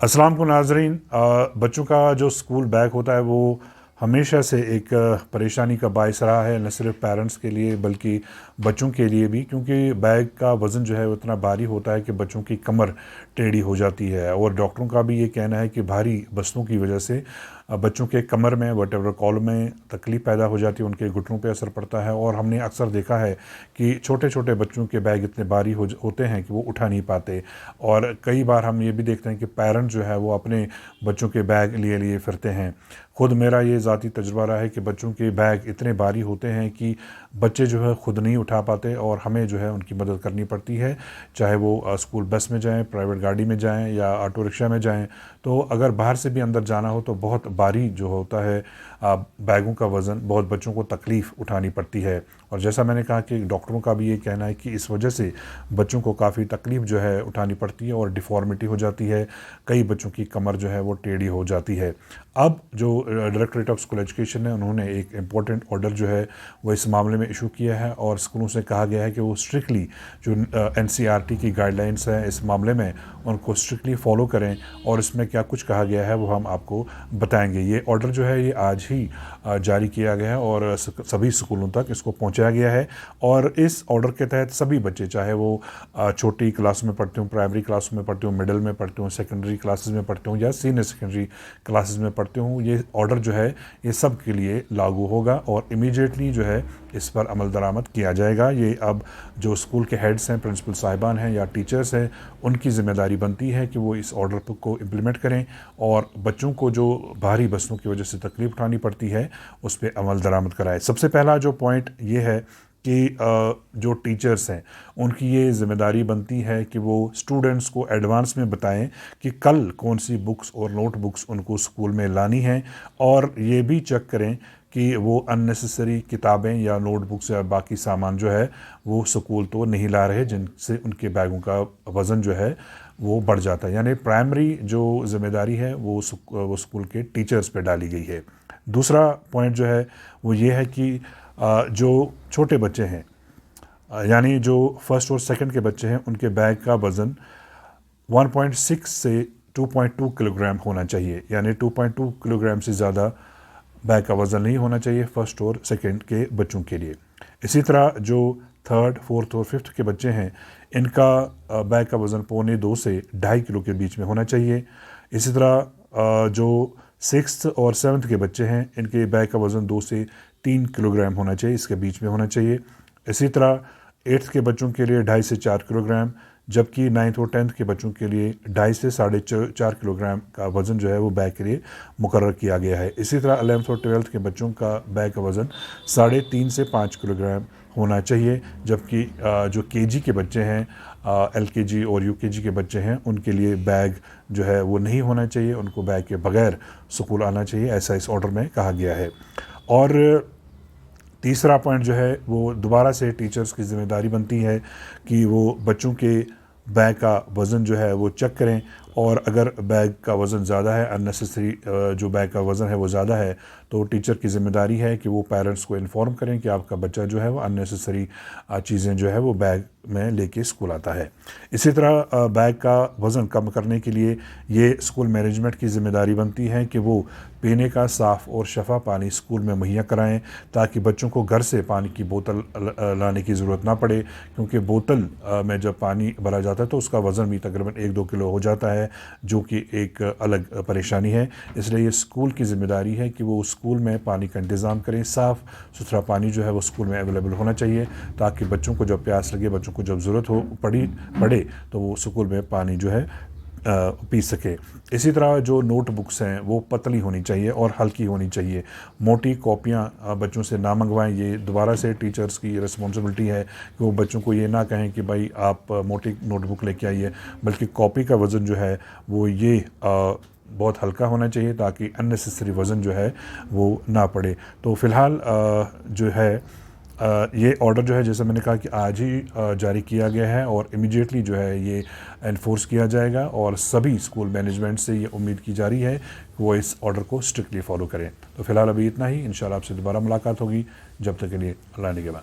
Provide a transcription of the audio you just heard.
अस्सलाम वालेकुम नाज़रीन। बच्चों का जो स्कूल बैग होता है वो हमेशा से एक परेशानी का बायस रहा है, न सिर्फ पेरेंट्स के लिए बल्कि बच्चों के लिए भी, क्योंकि बैग का वज़न जो है वो इतना भारी होता है कि बच्चों की कमर टेढ़ी हो जाती है। और डॉक्टरों का भी ये कहना है कि भारी बस्तों की वजह से बच्चों के कमर में वटेवर कॉलम में तकलीफ़ पैदा हो जाती है, उनके घुटनों पे असर पड़ता है। और हमने अक्सर देखा है कि छोटे छोटे बच्चों के बैग इतने भारी होते हैं कि वो उठा नहीं पाते। और कई बार हम ये भी देखते हैं कि पेरेंट्स जो है वो अपने बच्चों के बैग लिए लिए फिरते हैं। खुद मेरा ये ज़ाती तजुर्बा रहा है कि बच्चों के बैग इतने भारी होते हैं कि बच्चे जो है ख़ुद नहीं उठा पाते और हमें जो है उनकी मदद करनी पड़ती है, चाहे वो स्कूल बस में जाएं, प्राइवेट गाड़ी में जाएं या ऑटो रिक्शा में जाएं। तो अगर बाहर से भी अंदर जाना हो तो बहुत भारी जो होता है बैगों का वज़न, बहुत बच्चों को तकलीफ़ उठानी पड़ती है। और जैसा मैंने कहा कि डॉक्टरों का भी ये कहना है कि इस वजह से बच्चों को काफ़ी तकलीफ़ जो है उठानी पड़ती है और डिफ़ॉर्मिटी हो जाती है। कई बच्चों की कमर जो है वो टेढ़ी हो जाती है। अब जो डायरेक्टरेट ऑफ स्कूल एजुकेशन है, उन्होंने एक इम्पॉर्टेंट ऑर्डर जो है वो इस मामले में इशू किया है और स्कूलों से कहा गया है कि वो स्ट्रिक्टली जो NCERT की गाइडलाइंस हैं इस मामले में उनको स्ट्रिक्टली फॉलो करें। और इसमें क्या कुछ कहा गया है वो हम आपको बताएंगे। ये ऑर्डर जो है ये आज ही जारी किया गया है और सभी स्कूलों तक इसको पहुंचाया गया है। और इस ऑर्डर के तहत सभी बच्चे, चाहे वो छोटी क्लास में पढ़ते हों, प्राइमरी क्लास में पढ़ते हों, मिडिल में पढ़ते हों, सेकेंडरी क्लासेस में पढ़ते हों या सीनियर सेकेंडरी क्लासेस में पढ़ते हों, ये ऑर्डर जो है ये सब के लिए लागू होगा और इमीडिएटली जो है इस पर अमल दरामद किया जाएगा। ये अब जो स्कूल के हेड्स हैं, प्रिंसिपल साहिबान हैं या टीचर्स हैं, उनकी ज़िम्मेदारी बनती है कि वो इस ऑर्डर को इम्प्लीमेंट करें और बच्चों को जो भारी बस्तों की वजह से तकलीफ़ उठानी पड़ती है उस पर अमल दरामद कराए। सबसे पहला जो पॉइंट ये है कि जो टीचर्स हैं उनकी ये ज़िम्मेदारी बनती है कि वो स्टूडेंट्स को एडवांस में बताएं कि कल कौन सी बुक्स और नोटबुक्स उनको स्कूल में लानी हैं। और ये भी चेक करें कि वो अननेसेसरी किताबें या नोटबुक्स या बाकी सामान जो है वो स्कूल तो नहीं ला रहे, जिनसे उनके बैगों का वज़न जो है वो बढ़ जाता है। यानी प्राइमरी जो ज़िम्मेदारी है वो स्कूल के टीचर्स पे डाली गई है। दूसरा पॉइंट जो है वो ये है कि जो छोटे बच्चे हैं, यानी जो फर्स्ट और सेकंड के बच्चे हैं, उनके बैग का वज़न 1.6 से 2.2 किलोग्राम होना चाहिए। यानी 2.2 किलोग्राम से ज़्यादा बैग का वज़न नहीं होना चाहिए फर्स्ट और सेकंड के बच्चों के लिए। इसी तरह जो थर्ड, फोर्थ और फिफ्थ के बच्चे हैं, इनका बैग का वज़न 1.25 से 2.5 किलो के बीच में होना चाहिए। इसी तरह जो सिक्स्थ और सेवन्थ के बच्चे हैं, इनके बैग का वज़न 2 से 3 किलोग्राम होना चाहिए, इसके बीच में होना चाहिए। इसी तरह एट्थ के बच्चों के लिए 2.5 से 4 किलोग्राम, जबकि नाइन्थ और टेंथ के बच्चों के लिए 2.5 से 4.5 किलोग्राम का वज़न जो है वो बैग के लिए मुकर्रर किया गया है। इसी तरह 11th और 12th के बच्चों का बैग का वज़न 3.5 से 5 किलोग्राम होना चाहिए, जबकि जो KG के बच्चे हैं, LKG और UKG के बच्चे हैं, उनके लिए बैग जो है वो नहीं होना चाहिए, उनको बैग के बगैर स्कूल आना चाहिए, ऐसा इस ऑर्डर में कहा गया है। और तीसरा पॉइंट जो है वो दोबारा से टीचर्स की ज़िम्मेदारी बनती है कि वो बच्चों के बैग का वज़न जो है वो चेक करें। और अगर बैग का वज़न ज़्यादा है, अननेसेसरी जो बैग का वज़न है वो ज़्यादा है, तो टीचर की ज़िम्मेदारी है कि वो पेरेंट्स को इन्फॉर्म करें कि आपका बच्चा जो है वो अननेसेसरी चीज़ें जो है वो बैग में लेके स्कूल आता है। इसी तरह बैग का वज़न कम करने के लिए ये स्कूल मैनेजमेंट की ज़िम्मेदारी बनती है कि वो पीने का साफ़ और शफा पानी स्कूल में मुहैया कराएं, ताकि बच्चों को घर से पानी की बोतल लाने की ज़रूरत ना पड़े, क्योंकि बोतल में जब पानी भरा जाता है तो उसका वज़न भी तकरीबन 1-2 किलो हो जाता है, जो कि एक अलग परेशानी है। इसलिए ये स्कूल की ज़िम्मेदारी है कि वो स्कूल में पानी का इंतज़ाम करें। साफ़ सुथरा पानी जो है वो स्कूल में अवेलेबल होना चाहिए, ताकि बच्चों को जब प्यास लगे, बच्चों को जब ज़रूरत हो पड़े तो वो स्कूल में पानी जो है पी सके। इसी तरह जो नोटबुक्स हैं वो पतली होनी चाहिए और हल्की होनी चाहिए। मोटी कॉपियाँ बच्चों से ना मंगवाएं। ये दोबारा से टीचर्स की रिस्पॉन्सिबिलिटी है कि वो बच्चों को ये ना कहें कि भाई आप मोटी नोटबुक लेके आइए, बल्कि कॉपी का वज़न जो है वो ये बहुत हल्का होना चाहिए, ताकि अननेसेसरी वज़न जो है वो ना पड़े। तो फ़िलहाल जो है ये ऑर्डर जो है, जैसे मैंने कहा कि आज ही जारी किया गया है और इमीडिएटली जो है ये एनफोर्स किया जाएगा। और सभी स्कूल मैनेजमेंट से ये उम्मीद की जा रही है कि वो इस ऑर्डर को स्ट्रिक्टली फॉलो करें। तो फ़िलहाल अभी इतना ही। इंशाल्लाह आपसे दोबारा मुलाकात होगी। जब तक के लिए अल्लाह ने के बाद।